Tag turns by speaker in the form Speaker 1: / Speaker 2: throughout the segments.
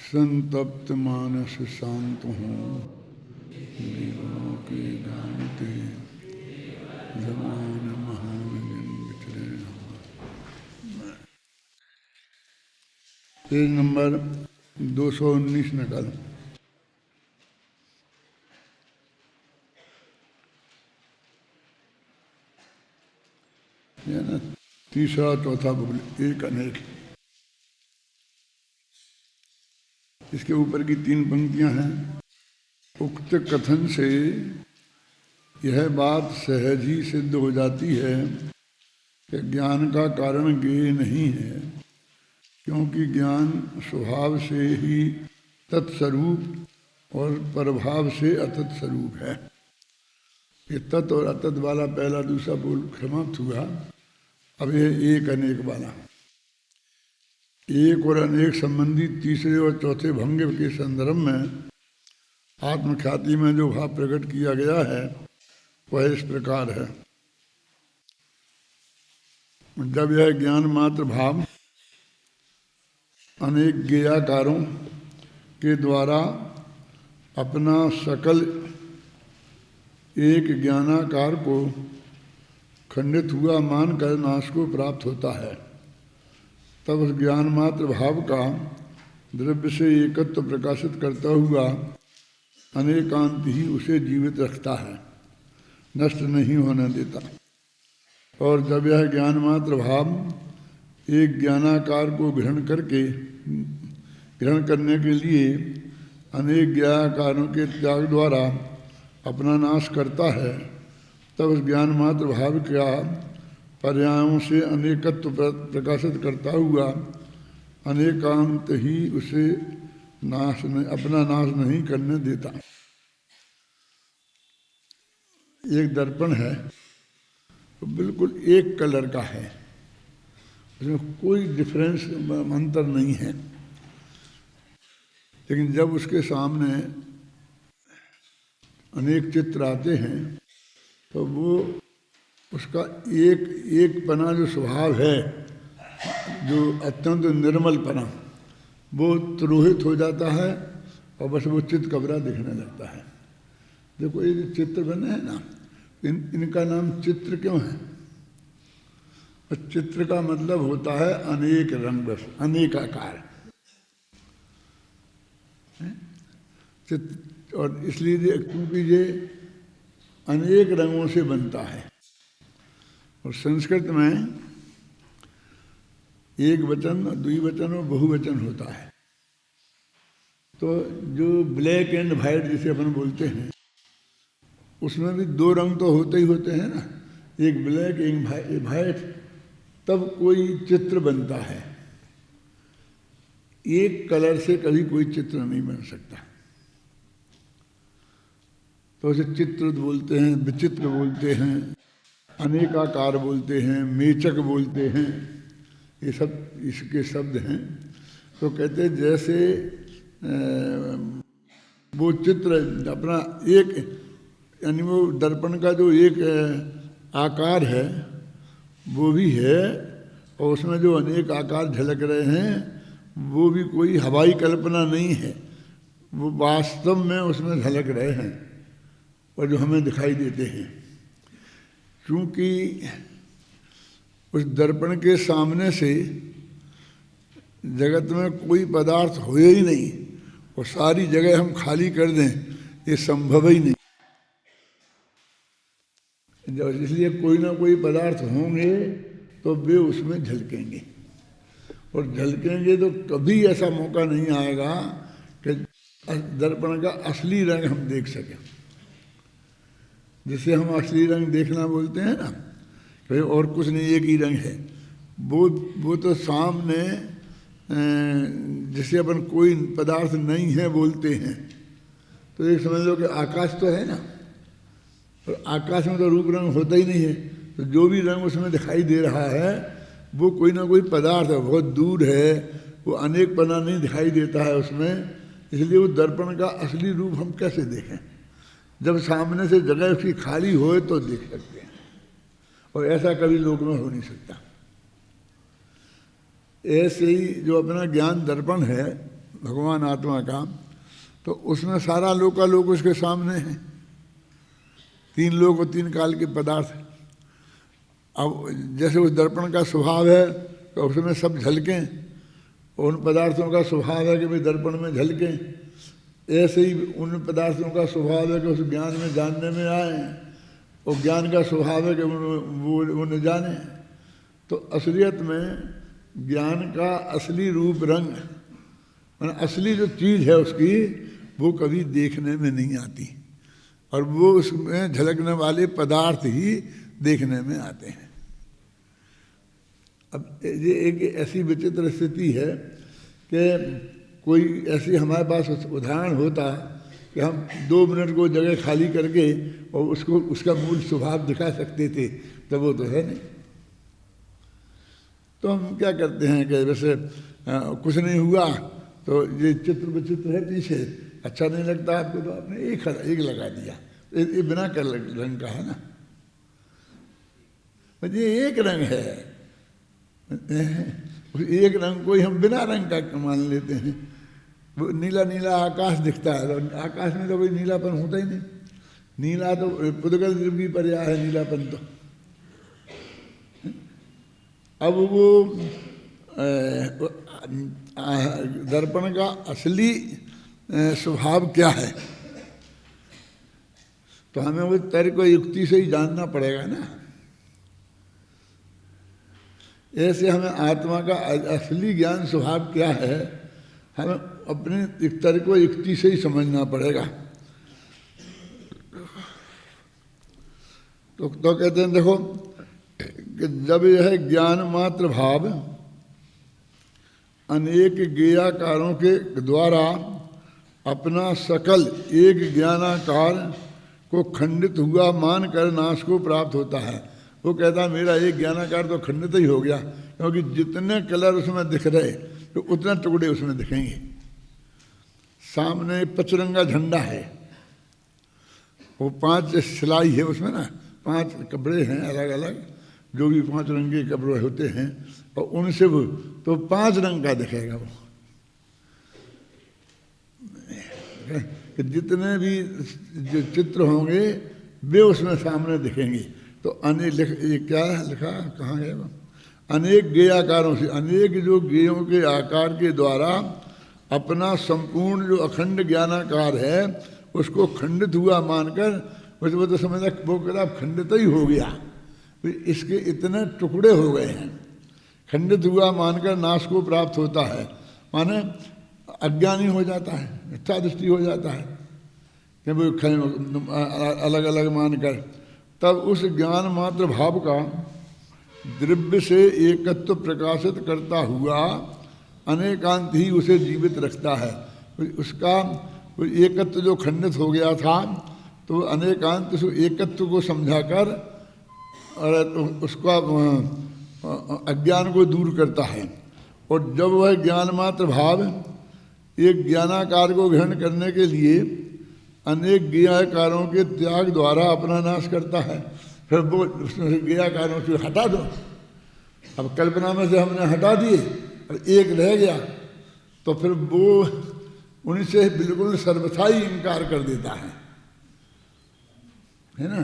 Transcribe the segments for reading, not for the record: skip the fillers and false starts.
Speaker 1: संतप्त मानस शांत हूँ, जीवों के जानते जमान महान जन बिचरे। पेज नंबर 219 निकाल। ये ना तीसरा चौथा बुक एक अनेक। इसके ऊपर की 3 पंक्तियां हैं। उक्त कथन से यह बात सहज ही सिद्ध हो जाती है कि ज्ञान का कारण ज्ञेय नहीं है, क्योंकि ज्ञान स्वभाव से ही तत्स्वरूप और प्रभाव से अतत स्वरूप है। ये तत् और अतत वाला पहला दूसरा बोल समाप्त हुआ। अब यह एक अनेक वाला। एक और अनेक संबंधी तीसरे और चौथे भंग के संदर्भ में आत्मख्याति में जो भाव प्रकट किया गया है वह इस प्रकार है। जब यह ज्ञान मात्र भाव अनेक ज्ञेयाकारों के द्वारा अपना सकल एक ज्ञानाकार को खंडित हुआ मानकर नाश को प्राप्त होता है, तब उस ज्ञान मात्र भाव का द्रव्य से एकत्व प्रकाशित करता हुआ अनेकांत ही उसे जीवित रखता है, नष्ट नहीं होने देता। और जब यह ज्ञान मात्र भाव एक ज्ञानाकार को ग्रहण करने के लिए अनेक ज्ञानाकारों के त्याग द्वारा अपना नाश करता है, तब उस ज्ञान मात्र भाव का पर्यायों से अनेकत्व प्रकाशित करता हुआ अनेकांत ही उसे अपना नाश नहीं करने देता। एक दर्पण है तो बिल्कुल एक कलर का है, उसमें कोई डिफरेंस अंतर नहीं है, लेकिन जब उसके सामने अनेक चित्र आते हैं तो वो उसका एक पना जो स्वभाव है, जो अत्यंत निर्मल पना, वो तिरोहित हो जाता है और बस वो चित्त कबरा दिखने लगता है। देखो ये जो चित्र बने हैं ना, इनका नाम चित्र क्यों है? और चित्र का मतलब होता है अनेक रंग, बस अनेक आकार। चित्र, और इसलिए क्योंकि ये अनेक रंगों से बनता है। और संस्कृत में एक वचन, द्विवचन और बहुवचन होता है। तो जो ब्लैक एंड व्हाइट जिसे अपन बोलते हैं, उसमें भी 2 रंग तो होते ही होते हैं ना, एक ब्लैक एक व्हाइट, तब कोई चित्र बनता है। एक कलर से कभी कोई चित्र नहीं बन सकता। तो उसे चित्र बोलते हैं, विचित्र बोलते हैं, अनेकाकार बोलते हैं, मेचक बोलते हैं, ये सब इसके शब्द हैं। तो कहते हैं जैसे वो चित्र अपना एक, यानी वो दर्पण का जो एक आकार है वो भी है, और उसमें जो अनेक आकार झलक रहे हैं वो भी कोई हवाई कल्पना नहीं है, वो वास्तव में उसमें झलक रहे हैं और जो हमें दिखाई देते हैं। क्योंकि उस दर्पण के सामने से जगत में कोई पदार्थ हो ही नहीं और सारी जगह हम खाली कर दें, ये संभव ही नहीं। इसलिए कोई ना कोई पदार्थ होंगे तो वे उसमें झलकेंगे, और झलकेंगे तो कभी ऐसा मौका नहीं आएगा कि दर्पण का असली रंग हम देख सकें। जिसे हम असली रंग देखना बोलते हैं ना, भाई और कुछ नहीं, एक ही रंग है, वो तो सामने जिसे अपन कोई पदार्थ नहीं है बोलते हैं। तो ये समझ लो कि आकाश तो है ना, और आकाश में तो रूप रंग होता ही नहीं है, तो जो भी रंग उसमें दिखाई दे रहा है वो कोई ना कोई पदार्थ है, बहुत दूर है, वो अनेक पना नहीं दिखाई देता है उसमें। इसलिए वो दर्पण का असली रूप हम कैसे देखें? जब सामने से जगह उसकी खाली होए तो देख सकते हैं, और ऐसा कभी लोक में हो नहीं सकता। ऐसे ही जो अपना ज्ञान दर्पण है भगवान आत्मा का, तो उसमें सारा लोकालोक उसके सामने है, 3 लोक और 3 काल के पदार्थ। अब जैसे उस दर्पण का स्वभाव है तो उसमें सब झलकें, उन पदार्थों का स्वभाव है कि भाई दर्पण में झलकें, ऐसे ही उन पदार्थों का स्वभाव है कि उस ज्ञान में जानने में आए, और ज्ञान का स्वभाव है कि वो न जाने। तो असलियत में ज्ञान का असली रूप रंग, माने असली जो चीज़ है उसकी, वो कभी देखने में नहीं आती, और वो उसमें झलकने वाले पदार्थ ही देखने में आते हैं। अब ये एक ऐसी विचित्र स्थिति है कि कोई ऐसी हमारे पास उदाहरण होता कि हम 2 मिनट को जगह खाली करके और उसको उसका मूल स्वभाव दिखा सकते थे, तो वो तो है नहीं। तो हम क्या करते हैं कि वैसे कुछ नहीं हुआ तो ये चित्र विचित्र है पीछे, अच्छा नहीं लगता आपको तो आपने एक लगा दिया, ये बिना कर रंग का है ना, ये एक रंग है, एक रंग को ही हम बिना रंग का मान लेते हैं। वो नीला नीला आकाश दिखता है, तो आकाश में तो कोई नीलापन होता ही नहीं, नीला तो पुद्गल की पर्याय है नीलापन तो। अब वो दर्पण का असली स्वभाव क्या है, तो हमें वो तर्क और युक्ति से ही जानना पड़ेगा ना। ऐसे हमें आत्मा का असली ज्ञान स्वभाव क्या है, हमें अपने तर्क और युक्ति से ही समझना पड़ेगा। तो कहते हैं देखो कि जब यह ज्ञान मात्र भाव अनेक ज्ञेयाकारों के द्वारा अपना सकल एक ज्ञानाकार को खंडित हुआ मानकर नाश को प्राप्त होता है। वो कहता है मेरा एक ज्ञानाकार तो खंडित ही हो गया, क्योंकि जितने कलर उसमें दिख रहे तो उतने टुकड़े उसमें दिखेंगे। सामने 5 रंगा झंडा है, वो 5 सिलाई है उसमें ना, 5 कपड़े हैं अलग अलग, जो भी 5 रंग के कपड़े होते हैं, और उनसे वो तो 5 रंग का दिखेगा वो। कि जितने भी जो चित्र होंगे वे उसमें सामने दिखेंगे। तो अनेक ये क्या लिखा, कहाँ है वो, अनेक ज्ञेयाकारों से, अनेक जो ज्ञेयों के आकार के द्वारा अपना संपूर्ण जो अखंड ज्ञानाकार है उसको खंडित हुआ मानकर, वो तो समझा वो कहता खंडित ही हो गया, इसके इतने टुकड़े हो गए हैं, खंडित हुआ मानकर नाश को प्राप्त होता है, माने अज्ञानी हो जाता है, मिथ्या दृष्टि हो जाता है कि वो अलग अलग मानकर। तब उस ज्ञान मात्र भाव का द्रव्य से एकत्व प्रकाशित करता हुआ अनेकांत ही उसे जीवित रखता है। उसका एकत्व जो खंडित हो गया था तो अनेकांत उस एकत्व को समझाकर और उसका अज्ञान को दूर करता है। और जब वह ज्ञान मात्र भाव एक ज्ञानाकार को ग्रहण करने के लिए अनेक ज्ञाकारों के त्याग द्वारा अपना नाश करता है, फिर वो उसमें ज्ञाकारों से हटा दो। अब कल्पना में से हमने हटा दिए और एक रह गया, तो फिर वो उनसे बिल्कुल सर्वथा ही इनकार कर देता है ना,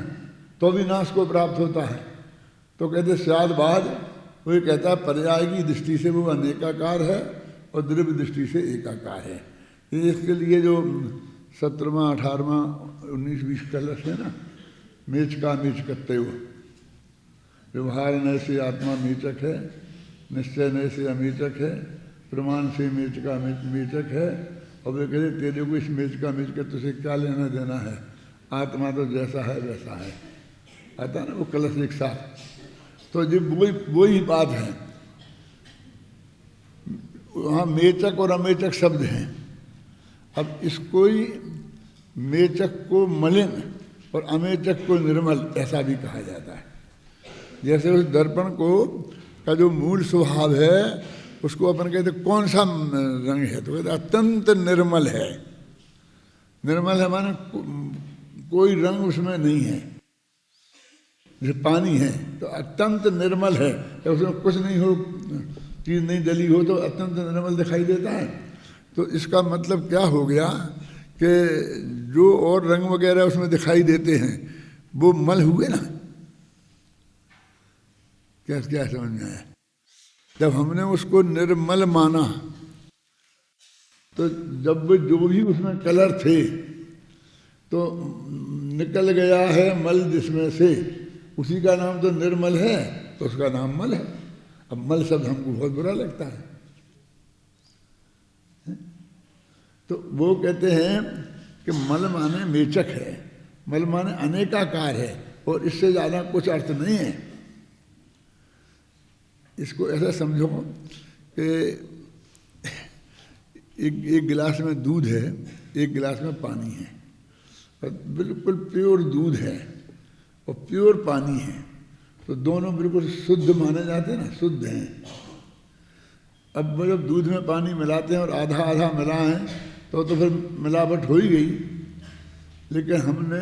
Speaker 1: तो भी नाश को प्राप्त होता है। तो कहते शायद बाद वो ये कहता है पर्याय की दृष्टि से वो अनेकाकार है और द्रव्य दृष्टि से एकाकार है। ये इसके लिए जो 17वां 18वां 19 20 कलश है ना, मेच का मेच करते हो, व्यवहार नय से आत्मा मेचक है, निश्चय नय से अमेचक है, प्रमाण से मेच का मेचक है। और वे कहते तेरे को इस मेच का मेच कर तुझे क्या लेना देना है, आत्मा तो जैसा है वैसा है, आता ना वो कलश एक साथ। तो ये वही बात है, वहाँ मेचक और अमेचक शब्द हैं। अब इसको ही मेचक को मलिन और अमेचक को निर्मल ऐसा भी कहा जाता है। जैसे उस दर्पण को का जो मूल स्वभाव है उसको अपन कहते कौन सा रंग है, तो कहते अत्यंत निर्मल है। निर्मल है माने कोई रंग उसमें नहीं है, जैसे पानी है तो अत्यंत निर्मल है, तो उसमें कुछ नहीं हो, चीज़ नहीं जली हो तो अत्यंत निर्मल दिखाई देता है। तो तो इसका मतलब क्या हो गया कि जो और रंग वगैरह उसमें दिखाई देते हैं वो मल हुए ना। क्या क्या समझ में आया? जब हमने उसको निर्मल माना तो जब जो भी उसमें कलर थे तो निकल गया है मल जिसमें से, उसी का नाम तो निर्मल है, तो उसका नाम मल है। अब मल शब्द हमको बहुत बुरा लगता है। तो वो कहते हैं कि मल माने मेचक है, मल माने अनेकाकार है, और इससे ज़्यादा कुछ अर्थ नहीं है। इसको ऐसा समझो कि एक गिलास में दूध है, एक गिलास में पानी है, और बिल्कुल प्योर दूध है और प्योर पानी है, तो दोनों बिल्कुल शुद्ध माने जाते हैं ना, शुद्ध हैं। अब जब दूध में पानी मिलाते हैं और आधा आधा मिलाएं तो फिर मिलावट हो ही गई। लेकिन हमने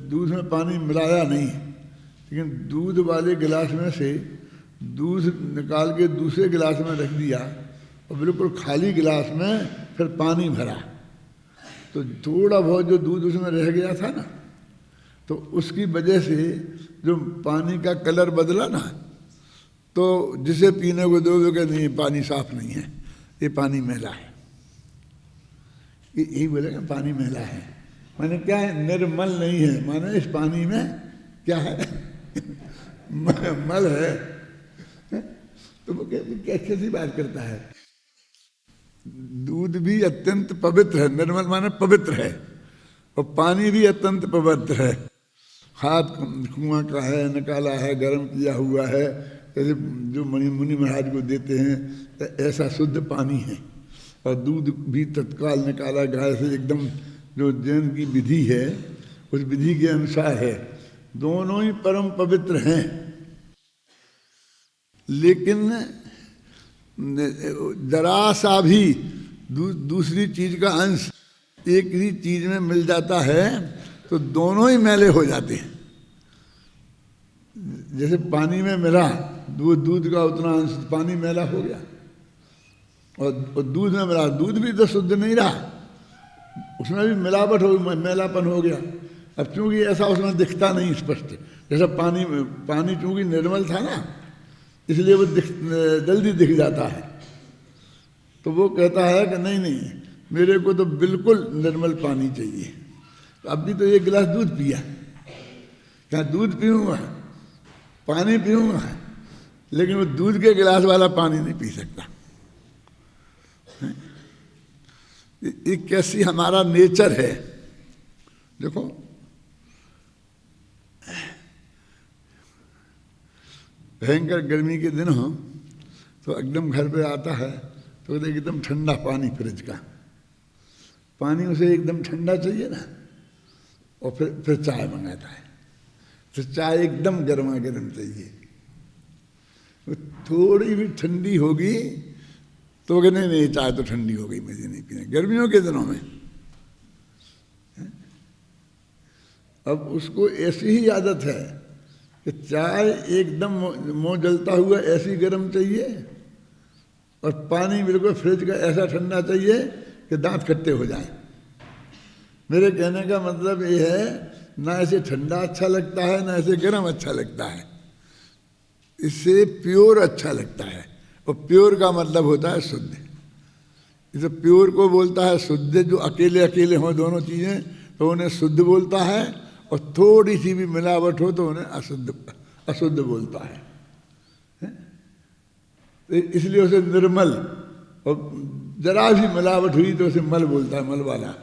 Speaker 1: दूध में पानी मिलाया नहीं, लेकिन दूध वाले गिलास में से दूध निकाल के दूसरे गिलास में रख दिया और बिल्कुल खाली गिलास में फिर पानी भरा, तो थोड़ा बहुत जो दूध उसमें रह गया था ना, तो उसकी वजह से जो पानी का कलर बदला ना, तो जिसे पीने को दोगे नहीं पानी साफ नहीं है, ये पानी मैला है, यही बोलेगा पानी मैला है। माने क्या है? निर्मल नहीं है, माने इस पानी में क्या है? मल है। तो वो कैसे सी बात करता है? दूध भी अत्यंत पवित्र है, निर्मल माने पवित्र है, और पानी भी अत्यंत पवित्र है। हाथ कुआं का है, निकाला है, गर्म किया हुआ है, जैसे जो मुनि महाराज को देते हैं ऐसा शुद्ध पानी है। और दूध भी तत्काल निकाला गाय से, एकदम जो जैन की विधि है उस विधि के अनुसार है। दोनों ही परम पवित्र हैं, लेकिन जरा सा भी दूसरी चीज का अंश एक ही चीज में मिल जाता है तो दोनों ही मैले हो जाते हैं। जैसे पानी में मिला दूध का उतना अंश, पानी मैला हो गया, और दूध में मिला, दूध भी तो शुद्ध नहीं रहा, उसमें भी मिलावट हो, मैलापन हो गया। अब चूंकि ऐसा उसमें दिखता नहीं स्पष्ट, जैसा पानी चूंकि निर्मल था ना, इसलिए वो जल्दी दिख जाता है। तो वो कहता है कि नहीं, मेरे को तो बिल्कुल निर्मल पानी चाहिए। तो अभी तो एक गिलास दूध पिया, क्या दूध पीऊँगा, पानी पीऊँगा, लेकिन वो दूध के गिलास वाला पानी नहीं पी सकता। ये कैसी हमारा नेचर है। देखो भयंकर गर्मी के दिन हो तो एकदम घर पे आता है तो एकदम ठंडा पानी, फ्रिज का पानी उसे एकदम ठंडा चाहिए ना, और फिर चाय मंगाता है, तो चाय एकदम गर्मा गर्म चाहिए। थोड़ी भी ठंडी होगी तो नहीं चाय तो ठंडी हो गई, मुझे नहीं पीना, गर्मियों के दिनों में। अब उसको ऐसी ही आदत है कि चाय एकदम मुंह जलता हुआ ऐसी गर्म चाहिए, और पानी बिल्कुल फ्रिज का ऐसा ठंडा चाहिए कि दांत खट्टे हो जाएं। मेरे कहने का मतलब ये है, ना ऐसे ठंडा अच्छा लगता है, ना ऐसे गर्म अच्छा लगता है, इससे प्योर अच्छा लगता है। और प्योर का मतलब होता है शुद्ध। इसे प्योर को बोलता है शुद्ध, जो अकेले अकेले हों दोनों चीज़ें तो उन्हें शुद्ध बोलता है, और थोड़ी सी भी मिलावट हो तो उन्हें अशुद्ध बोलता है। इसलिए उसे निर्मल, और जरा भी मिलावट हुई तो उसे मल बोलता है, मल वाला।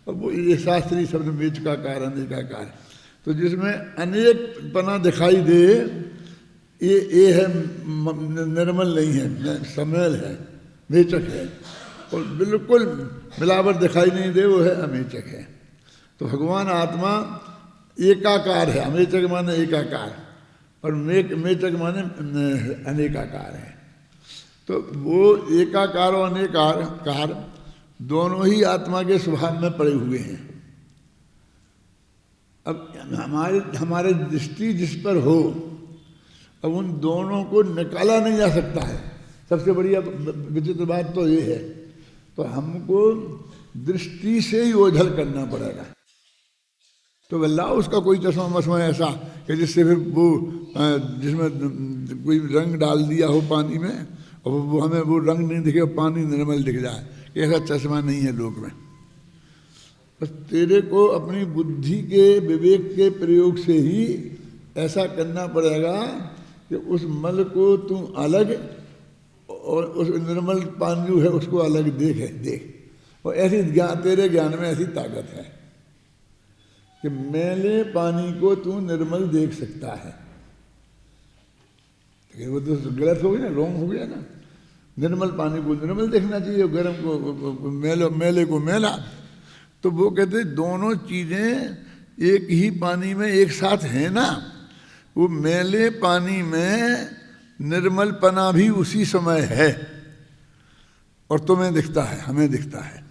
Speaker 1: और वो ये शास्त्रीय शब्द मेचकाकार, अनेकाकार, तो जिसमें अनेक पना दिखाई दे, ये है निर्मल नहीं है, समेल है, मेचक है, और बिल्कुल मिलावट दिखाई नहीं दे, वो है अमेचक है। तो भगवान आत्मा एकाकार है, अमेचक माने एकाकार, और मेचक माने अनेकाकार है। तो वो एकाकार और अनेकाकार दोनों ही आत्मा के स्वभाव में पड़े हुए हैं। अब हमारे दृष्टि जिस पर हो, अब उन दोनों को निकाला नहीं जा सकता है। सबसे बढ़िया विचित्र बात तो ये है तो हमको दृष्टि से ही ओझल करना पड़ेगा। तो वल्ला उसका कोई चश्मा मसमा ऐसा कि जिससे फिर वो जिसमें कोई रंग डाल दिया हो पानी में और वो हमें वो रंग नहीं दिखे, पानी निर्मल दिख जाए, ऐसा चश्मा नहीं है लोक में। बस तेरे को अपनी बुद्धि के विवेक के प्रयोग से ही ऐसा करना पड़ेगा कि उस मल को तू अलग और उस निर्मल पानी जो है उसको अलग देख। और ऐसी तेरे ज्ञान में ऐसी ताकत है कि मैले पानी को तू निर्मल देख सकता है। वो तो गलत हो गया ना, रॉन्ग हो गया ना। निर्मल पानी को निर्मल देखना चाहिए, गर्म को मेले को मेला। तो वो कहते दोनों चीजें एक ही पानी में एक साथ है ना। वो मेले पानी में निर्मल पना भी उसी समय है और तुम्हें दिखता है, हमें दिखता है।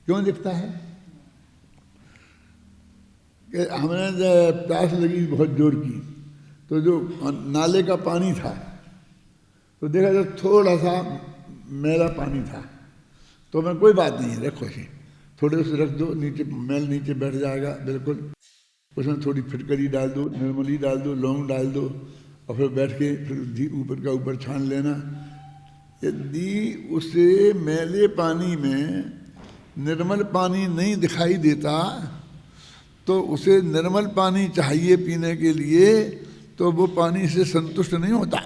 Speaker 1: क्यों दिखता है? कि हमने जब प्यास लगी बहुत जोर की, तो जो नाले का पानी था तो देखा जब थोड़ा सा मेला पानी था, तो मैं कोई बात नहीं है, रखो ही थोड़े से रख दो, नीचे मैल नीचे बैठ जाएगा बिल्कुल। उसमें थोड़ी फिटकरी डाल दो, निर्मली डाल दो, लौंग डाल दो और फिर बैठ के फिर ऊपर का ऊपर छान लेना। यदि उसे मैले पानी में निर्मल पानी नहीं दिखाई देता तो उसे निर्मल पानी चाहिए पीने के लिए, तो वो पानी से संतुष्ट नहीं होता,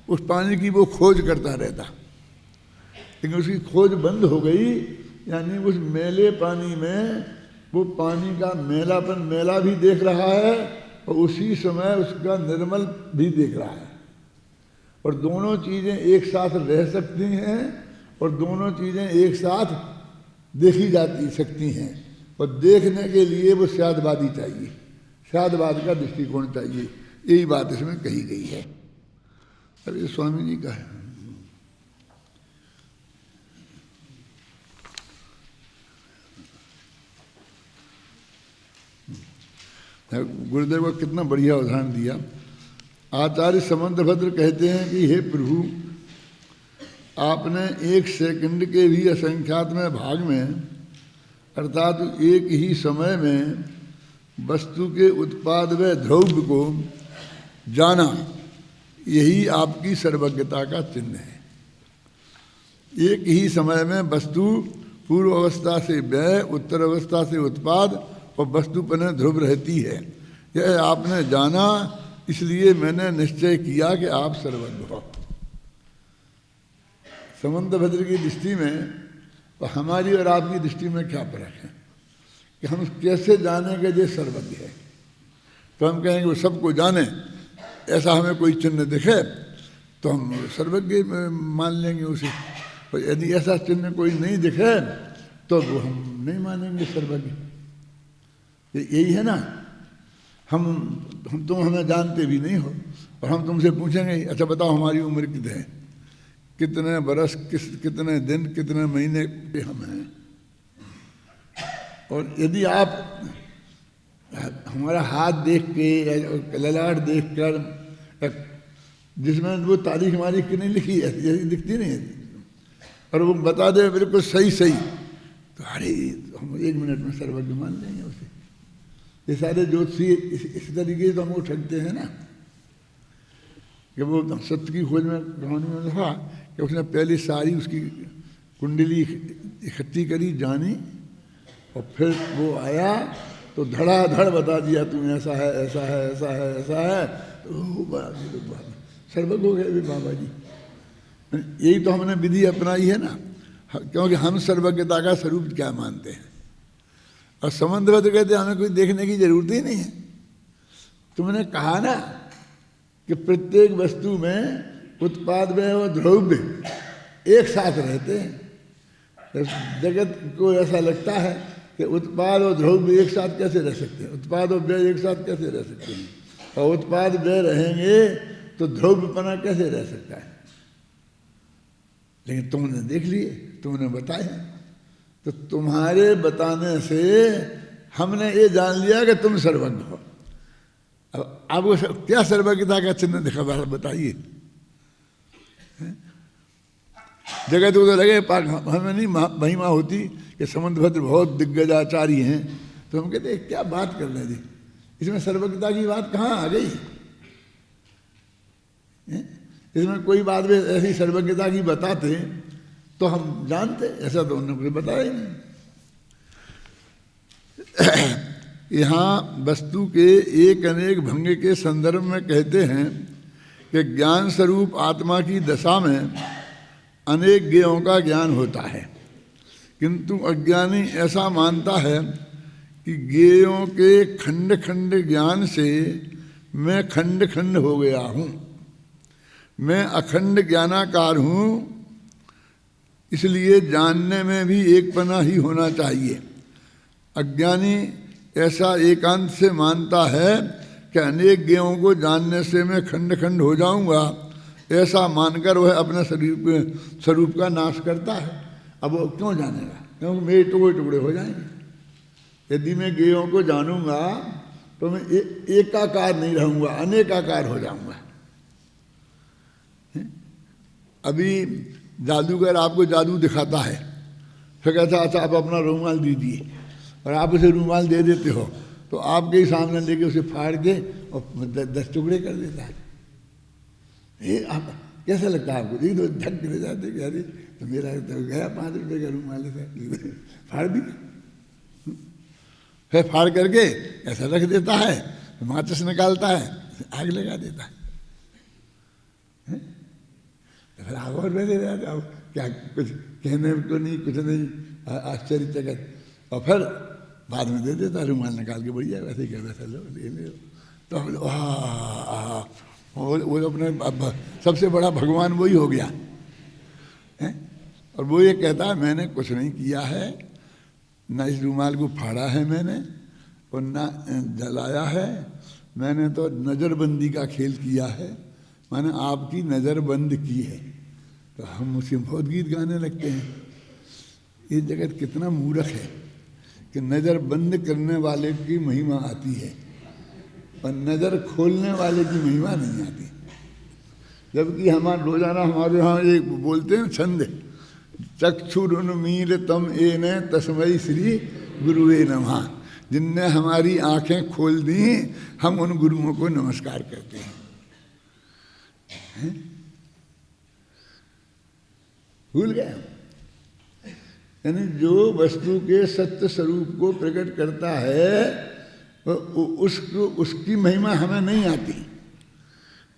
Speaker 1: उस पानी की वो खोज करता रहता। लेकिन उसकी खोज बंद हो गई, यानी उस मेले पानी में वो पानी का मेलापन मेला भी देख रहा है और उसी समय उसका निर्मल भी देख रहा है। और दोनों चीज़ें एक साथ रह सकती हैं और दोनों चीज़ें एक साथ देखी जाती सकती हैं। और देखने के लिए वो शादवादी चाहिए, शादवाद का दृष्टिकोण चाहिए। यही बात इसमें कही गई है। अब ये स्वामी जी का है। गुरुदेव को कितना बढ़िया उदाहरण दिया। आचार्य समंतभद्र कहते हैं कि हे प्रभु, आपने एक सेकंड के भी असंख्यातमय भाग में, अर्थात एक ही समय में वस्तु के उत्पाद व द्रव्य को जाना, यही आपकी सर्वज्ञता का चिन्ह है। एक ही समय में वस्तु पूर्व अवस्था से व्यय, उत्तर अवस्था से उत्पाद और वस्तुपन ध्रुव रहती है। यह आपने जाना, इसलिए मैंने निश्चय किया कि आप सर्वज्ञ हो। समंतभद्र की दृष्टि में और हमारी और आपकी दृष्टि में क्या फर्क है कि हम कैसे जाने के ये सर्वज्ञ है। तो हम कहेंगे वो सबको जाने, ऐसा हमें कोई चिन्ह दिखे तो हम सर्वज्ञ मान लेंगे उसे। और यदि ऐसा चिन्ह कोई नहीं दिखे तो वो हम नहीं मानेंगे सर्वज्ञ। यही है ना। हम तुम हमें जानते भी नहीं हो और हम तुमसे पूछेंगे अच्छा बताओ हमारी उम्र कितने है, कितने बरस, कितने दिन, कितने महीने पे हम हैं। और यदि आप हमारा हाथ देख के, ललाट देख कर, जिसमें वो तारीख हमारी कितनी लिखी है यदि दिखती नहीं है, और वो बता दे बिल्कुल सही सही, तो अरे हम 1 मिनट में सर्वज्ञ मान लेंगे उसे। ये सारे ज्योतिषी इस तरीके से तो हम उठकते हैं ना कि वो सत्य की खोज में कहानी में था कि उसने पहले सारी उसकी कुंडली इकट्ठी करी, जानी, और फिर वो आया तो धड़ाधड़ बता दिया तुम ऐसा है, ऐसा है, ऐसा है, ऐसा है। तो बड़ा सर्वज्ञ हो गए बाबा जी। यही तो हमने विधि अपनाई है ना, क्योंकि हम सर्वज्ञता का स्वरूप क्या मानते हैं। और समंतभद्र कहते हमें कोई देखने की जरूरत ही नहीं है। तुमने कहा ना कि प्रत्येक वस्तु में उत्पाद में और द्रव्य एक साथ रहते हैं। जगत को ऐसा लगता है कि उत्पाद और द्रव्य एक साथ कैसे रह सकते हैं, उत्पाद और व्यय एक साथ कैसे रह सकते हैं, और उत्पाद व्यय रहेंगे तो द्रव्यपना कैसे रह सकता है। लेकिन तुमने देख लिए, तुमने बताया, तो तुम्हारे बताने से हमने ये जान लिया कि तुम सर्वज्ञ हो। अब वो क्या सर्वज्ञता का चिन्ह दिखा बताइए। जगत को तो लगे पाक हमें नहीं महिमा होती कि समुद्रभद्र बहुत दिग्गजाचारी हैं, तो हम कहते क्या बात कर रहे जी, इसमें सर्वज्ञता की बात कहाँ आ गई? इसमें कोई बात भी ऐसी सर्वज्ञता की बताते तो हम जानते, ऐसा तो उन्होंने कुछ बताया ही नहीं। यहाँ वस्तु के एक अनेक भंग के संदर्भ में कहते हैं कि ज्ञान स्वरूप आत्मा की दशा में अनेक ज्ञेयों का ज्ञान होता है, किंतु अज्ञानी ऐसा मानता है कि ज्ञेयों के खंड खंड ज्ञान से मैं खंड खंड हो गया हूँ, मैं अखंड ज्ञानाकार हूँ, इसलिए जानने में भी एकपना ही होना चाहिए। अज्ञानी ऐसा एकांत से मानता है कि अनेक ज्ञेयों को जानने से मैं खंड खंड हो जाऊंगा, ऐसा मानकर वह अपने स्वरूप का नाश करता है। अब वो क्यों जानेगा? क्योंकि मेरे टुकड़े टुकड़े हो जाएंगे। यदि मैं ज्ञेयों को जानूंगा तो मैं एकाकार नहीं रहूंगा, अनेकाकार हो जाऊंगा। अभी जादूगर आपको जादू दिखाता है, फिर कहता अच्छा आप अपना रूमाल दीजिए, और आप उसे रूमाल दे देते हो तो आपके ही सामने लेके उसे फाड़ के और 10 टुकड़े कर देता है। ये आप कैसा लगता है आपको? एक तो झक गिर जाते कि अरे तो मेरा तो गया 5 रुपये का रूमाल फाड़ दी। फिर फाड़ करके ऐसा रख देता है, माचिस निकालता है, आग लगा देता है। तो फिर आग और बैठे रहते, अब क्या कुछ कहने को नहीं, कुछ नहीं, आश्चर्यचकित। और फिर बाद में दे देता रूमाल निकाल के, बढ़िया वैसे ही कहता चलो ले लो। तो वो अपने सबसे बड़ा भगवान वही हो गया है। और वो ये कहता है मैंने कुछ नहीं किया है, ना इस रूमाल को फाड़ा है मैंने और ना जलाया है, मैंने तो नज़रबंदी का खेल किया है, मैंने आपकी नज़र बंद की है। तो हम उसे बहुत गीत गाने लगते हैं। ये जगत कितना मूर्ख है कि नज़र बंद करने वाले की महिमा आती है और नज़र खोलने वाले की महिमा नहीं आती। जबकि हमारे रोजाना हमारे यहाँ एक बोलते हैं छंद, चक्षुरुन्मील तम एने तस्मै श्री गुरुवे नमः। जिनने हमारी आंखें खोल दी हम उन गुरुओं को नमस्कार करते हैं। भूल गए? यानी जो वस्तु के सत्य स्वरूप को प्रकट करता है उसको उसकी महिमा हमें नहीं आती।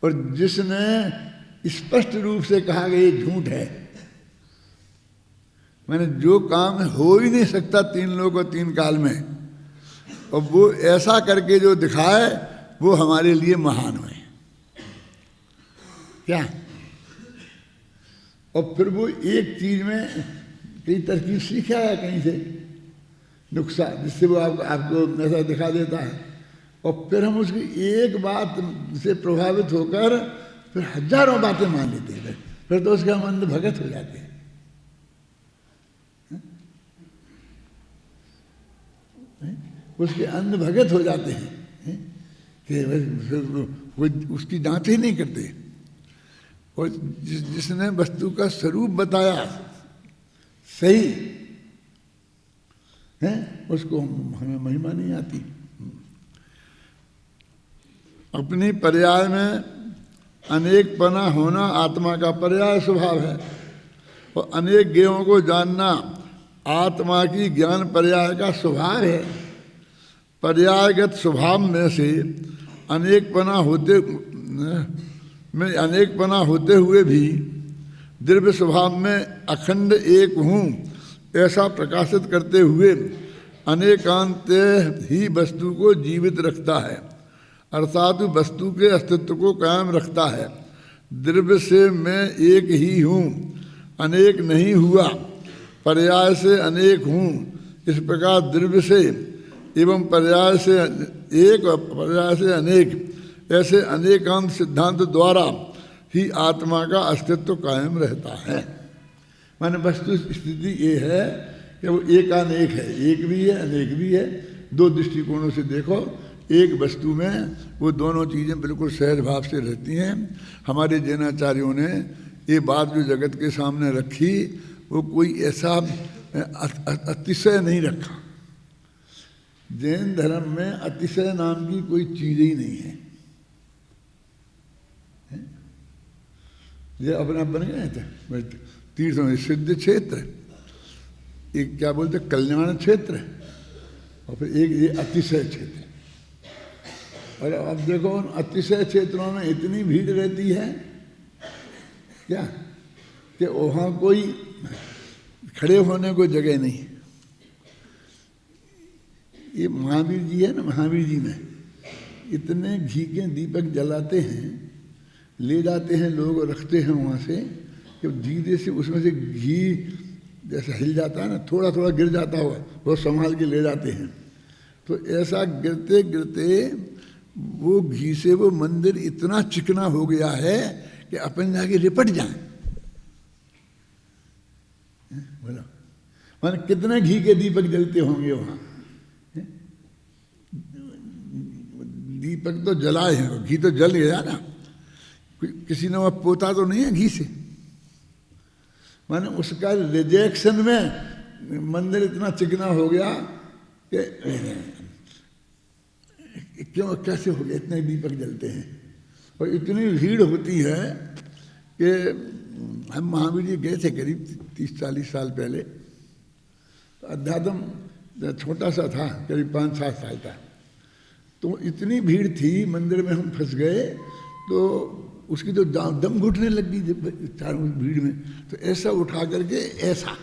Speaker 1: और जिसने स्पष्ट रूप से कहा कि ये झूठ है, मैंने जो काम हो ही नहीं सकता 3 लोग और 3 काल में, और वो ऐसा करके जो दिखाए वो हमारे लिए महान है क्या? और फिर वो एक चीज में कई तरकीब सीखा है कहीं से नुक्सा, जिससे वो आपको ऐसा दिखा देता है। और फिर हम उसकी एक बात से प्रभावित होकर फिर हजारों बातें मान लेते हैं। फिर तो उसके हम अंध भगत हो जाते हैं। उसके अंध भगत हो जाते हैं कि उसकी जांच ही नहीं करते। और जिसने वस्तु का स्वरूप बताया सही है, उसको हमें महिमा नहीं आती। अपनी पर्याय में अनेकपना होना आत्मा का पर्याय स्वभाव है, और अनेक ज्ञेयों को जानना आत्मा की ज्ञान पर्याय का स्वभाव है। पर्यायगत स्वभाव में से अनेकपना होते हुए भी दिव्य स्वभाव में अखंड एक हूँ ऐसा प्रकाशित करते हुए अनेकांत ही वस्तु को जीवित रखता है, अर्थात वस्तु के अस्तित्व को कायम रखता है। द्रव्य से मैं एक ही हूँ, अनेक नहीं हुआ, पर्याय से अनेक हूँ। इस प्रकार द्रव्य से एवं पर्याय से एक और पर्याय से अनेक, ऐसे अनेकांत सिद्धांत द्वारा ही आत्मा का अस्तित्व कायम रहता है। माने वस्तु स्थिति ये है कि वो एकानेक है, एक भी है अनेक भी है। 2 दृष्टिकोणों से देखो, एक वस्तु में वो दोनों चीज़ें बिल्कुल सहज भाव से रहती हैं। हमारे जैनाचार्यों ने ये बात जो जगत के सामने रखी वो कोई ऐसा अतिशय नहीं रखा। जैन धर्म में अतिशय नाम की कोई चीज ही नहीं है। ये अपना बन गए थे तीर्थ में सिद्ध क्षेत्र, एक क्या बोलते कल्याण क्षेत्र, और फिर एक ये अतिशय क्षेत्र। और अब देखो उन अतिशय क्षेत्रों में इतनी भीड़ रहती है क्या कि वहाँ कोई खड़े होने को जगह नहीं। ये महावीर जी है ना, महावीर जी में इतने घी के दीपक जलाते हैं, ले जाते हैं लोग और रखते हैं वहाँ से कि धीरे से उसमें से घी जैसे हिल जाता है ना, थोड़ा थोड़ा गिर जाता हुआ बहुत संभाल के ले जाते हैं। तो ऐसा गिरते गिरते वो घी से वो मंदिर इतना चिकना हो गया है कि अपन जाके लिपट जाए। बोलो मान कितने घी के दीपक जलते होंगे वहाँ। दीपक तो जलाए हैं, घी तो जल गया ना, किसी ने वह पोता तो नहीं है घी से। माने उसका रिजेक्शन में मंदिर इतना चिकना हो गया कि क्यों कैसे हो गया, इतने दीपक जलते हैं। और इतनी भीड़ होती है कि हम महावीर जी गए थे करीब 30-40 साल पहले, तो अध्यात्म छोटा सा था, करीब 5-7 साल का। तो इतनी भीड़ थी मंदिर में, हम फंस गए तो उसकी तो दम घुटने लग गई चारों भीड़ में। तो ऐसा उठा करके ऐसा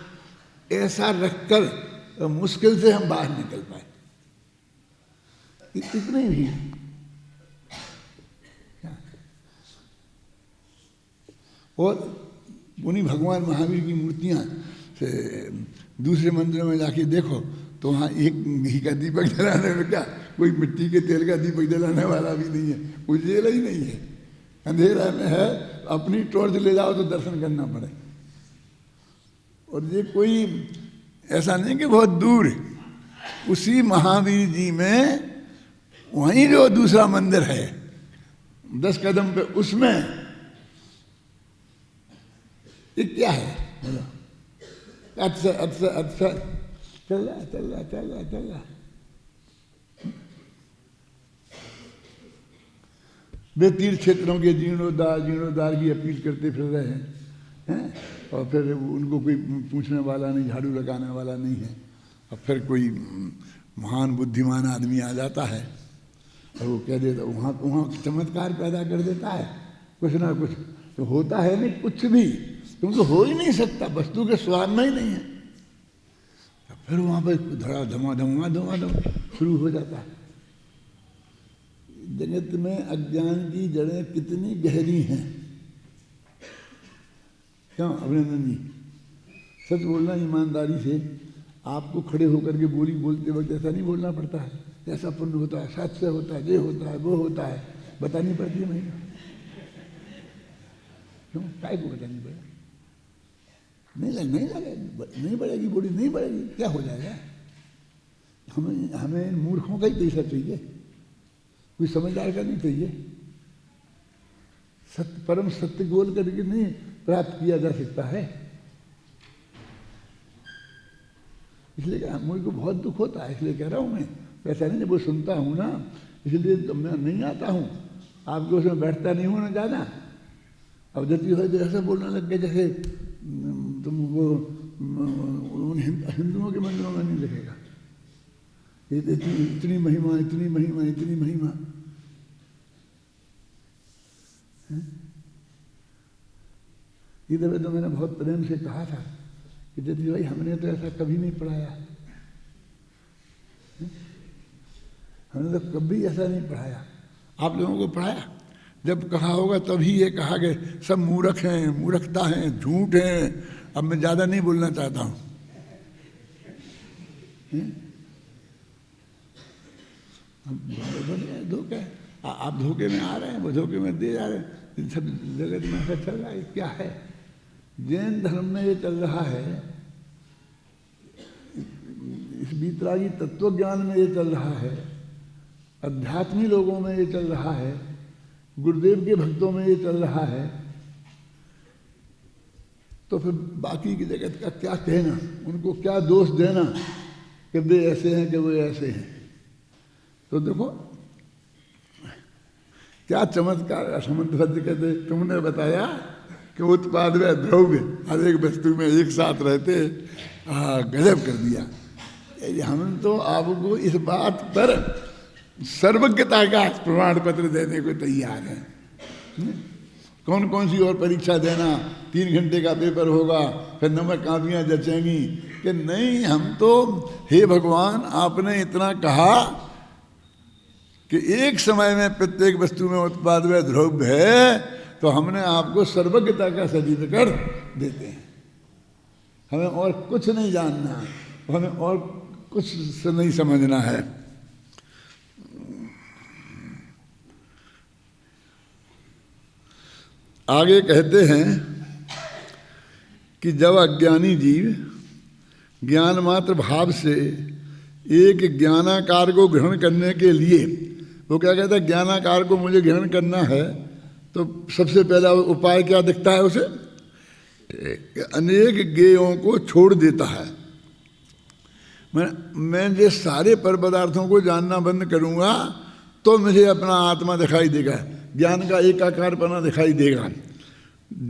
Speaker 1: ऐसा रखकर मुश्किल से हम बाहर निकल पाए, इतनी भीड़। और उन्हीं भगवान महावीर की मूर्तियां से दूसरे मंदिरों में जाके देखो तो वहाँ एक घी का दीपक जलाने में क्या, कोई मिट्टी के तेल का दीपक जलाने वाला भी नहीं है, कोई जेल ही नहीं है। अंधेरा में है, अपनी टॉर्च ले जाओ तो दर्शन करना पड़े। और ये कोई ऐसा नहीं कि बहुत दूर, उसी महावीर जी में वहीं जो दूसरा मंदिर है 10 कदम पे, उसमें ये क्या है, अच्छा अच्छा अच्छा चल रहा चल रहा चल रहा चल रहा। वे तीर्थ क्षेत्रों के जीर्णोद्धार की अपील करते फिर रहे हैं, और फिर उनको कोई पूछने वाला नहीं, झाड़ू लगाने वाला नहीं है। और फिर कोई महान बुद्धिमान आदमी आ जाता है और वो कह देता, वहाँ चमत्कार पैदा कर देता है, कुछ ना कुछ तो होता है नहीं, कुछ भी क्योंकि हो ही नहीं सकता, वस्तु के स्वाद में ही नहीं है। फिर वहाँ पर धड़ा धमाधम शुरू हो जाता है। जगत में अज्ञान की जड़ें कितनी गहरी हैं। क्यों अभिनंदन जी, सच बोलना ईमानदारी से। आपको खड़े होकर के बोली बोलते वक्त ऐसा नहीं बोलना पड़ता है, ऐसा पुण्य होता है, सत्य होता है, ये होता है, वो होता है, बतानी पड़ती है नहीं। क्यों काय को बतानी पड़ेगी? नहीं बढ़ेगी बॉडी, नहीं बढ़ेगी, क्या हो जाएगा? हमें मूर्खों का ही पैसा चाहिए, कोई समझदार का नहीं चाहिए। सत्य परम सत्य बोल करके नहीं प्राप्त किया जा सकता है। इसलिए मुझे को बहुत दुख होता है, इसलिए कह रहा हूँ मैं, ऐसा नहीं वो सुनता हूँ ना, इसलिए तो मैं नहीं आता हूँ, आपके उसमें बैठता नहीं हूँ ना ज़्यादा। अब जब हो ऐसा बोलने लग गए जैसे तुम वो उन हिंदुओं के मंदिरों में नहीं लिखेगा, इतनी महिमा, इतनी महिमा, इतनी महिमा। इधर तो मैंने बहुत प्रेम से कहा था कि जति भाई हमने तो ऐसा कभी नहीं पढ़ाया, हमने तो कभी ऐसा नहीं पढ़ाया। आप लोगों को पढ़ाया? जब कहा होगा तभी ये कहा कि सब मूर्ख हैं, मूर्खता है, झूठ है। अब मैं ज़्यादा नहीं बोलना चाहता हूँ। धोखे, आप धोखे में आ रहे हैं, वो धोखे में दे जा रहे हैं। सब जगत में ऐसा चल रहा है, क्या है? जैन धर्म में ये चल रहा है, इस बीतरागी तत्व ज्ञान में ये चल रहा है, अध्यात्मी लोगों में ये चल रहा है, गुरुदेव के भक्तों में ये चल रहा है तो फिर बाकी की जगत का क्या कहना, उनको क्या दोष देना कि वे ऐसे हैं कि वे ऐसे हैं। तो देखो क्या चमत्कार। समंत भद्र कहते तुमने बताया कि उत्पाद व द्रव्य हर एक वस्तु में एक साथ रहते, गजब कर दिया। हम तो आपको इस बात पर सर्वज्ञता का प्रमाण पत्र देने को तैयार हैं। कौन कौन सी और परीक्षा देना, 3 घंटे का पेपर होगा, फिर नंबर कापियां जचेंगी कि नहीं। हम तो हे भगवान आपने इतना कहा कि एक समय में प्रत्येक वस्तु में उत्पाद व द्रव्य है, तो हमने आपको सर्वज्ञता का सर्टिफिकेट देते हैं। हमें और कुछ नहीं जानना, हमें और कुछ से नहीं समझना है। आगे कहते हैं कि जब अज्ञानी जीव ज्ञान मात्र भाव से एक ज्ञानाकार को ग्रहण करने के लिए, वो क्या कहता है, ज्ञानाकार को मुझे ग्रहण करना है, तो सबसे पहला उपाय क्या दिखता है उसे, अनेक ज्ञेयों को छोड़ देता है। मैं ये सारे पर पदार्थों को जानना बंद करूंगा तो मुझे अपना आत्मा दिखाई देगा, ज्ञान का एकाकारपना दिखाई देगा।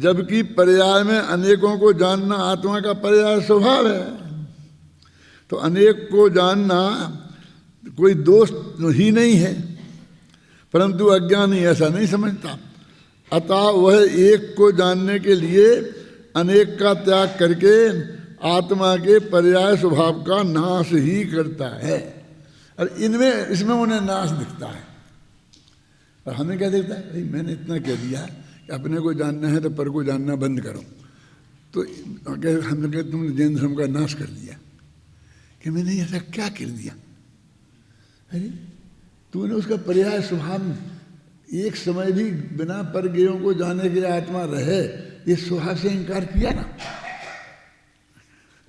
Speaker 1: जबकि पर्याय में अनेकों को जानना आत्मा का पर्याय स्वभाव है, तो अनेक को जानना कोई दोष ही नहीं है, परंतु अज्ञानी ऐसा नहीं समझता। अतः वह एक को जानने के लिए अनेक का त्याग करके आत्मा के पर्याय स्वभाव का नाश ही करता है। और इसमें उन्हें नाश दिखता है। और हमें क्या दिखता है, भाई मैंने इतना कह दिया कि अपने को जानना है तो पर को जानना बंद करो। तो हमने कहा तुमने जैन धर्म का नाश कर दिया, कि मैंने ऐसा क्या कर दिया। अरे तूने उसका पर्याय स्वभाव एक समय भी बिना पर ज्ञेयों को जाने के आत्मा रहे, ये स्वभाव से इनकार किया ना।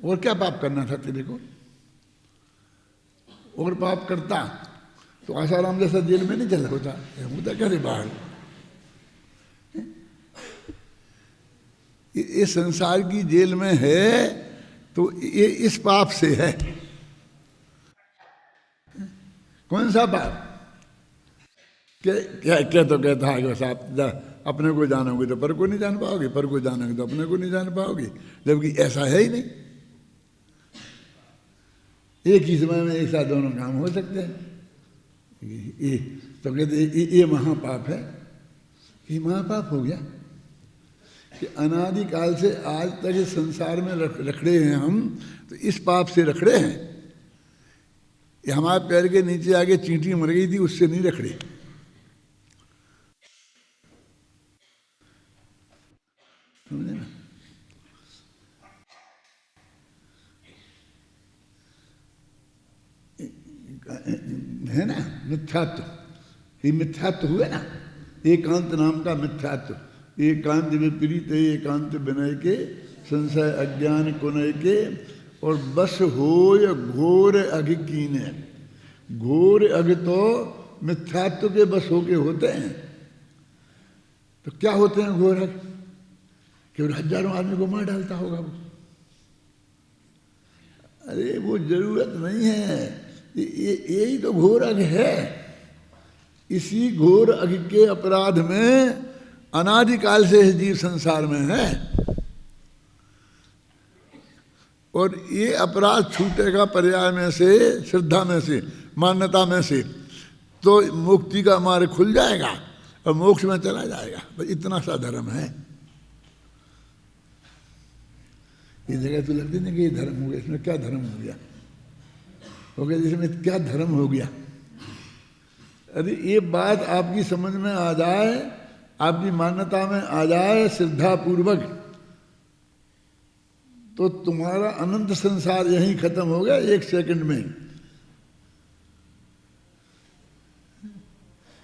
Speaker 1: और क्या पाप करना था तेरे को, और पाप करता तो आसाराम जैसा जेल में नहीं चला होता, करे बाहर। ये संसार की जेल में है तो ये इस पाप से है। कौन सा पाप, क्या तो कहता है कि बस आप अपने को जानोगे तो पर को नहीं जान पाओगे, पर को जानोगे तो अपने को नहीं जान पाओगे, जबकि ऐसा है ही नहीं। एक ही समय में एक साथ दोनों काम हो सकते हैं। ये तो कहते ये महापाप है। ये महापाप हो गया कि अनादिकाल से आज तक इस संसार में रखड़े हैं हम, तो इस पाप से रखड़े हैं। ये हमारे पैर के नीचे आगे चींटी मर गई थी, उससे नहीं रखड़े। समझे ना। है ना मिथ्यात्व, ये मिथ्यात्व हुए ना, एकांत नाम का मिथ्यात्व। एकांत विपरीत है एकांत विनय के, संशय अज्ञान कुनय के, और बस होय घोर अघ कीने। घोर अघ तो मिथ्यात्व के बस होके होते हैं। तो क्या होते हैं घोर अघ, केवल हजारों आदमी को मार डालता होगा वो। अरे वो जरूरत नहीं है, यही तो घोर अघ है। इसी घोर अघ के अपराध में अनादिकाल से जीव संसार में है, और ये अपराध छूटेगा पर्याय में से, श्रद्धा में से, मान्यता में से, तो मुक्ति का मार्ग खुल जाएगा और मोक्ष में चला जाएगा। बस इतना सा धर्म है। ये जगह तो लगती नहीं कि ये धर्म हो गया, इसमें क्या धर्म हो गया, हो गया जिसमें क्या धर्म हो गया। अरे ये बात आपकी समझ में आ जाए, आपकी मान्यता में आ जाए श्रद्धा पूर्वक, तो तुम्हारा अनंत संसार यहीं खत्म हो गया 1 सेकंड में।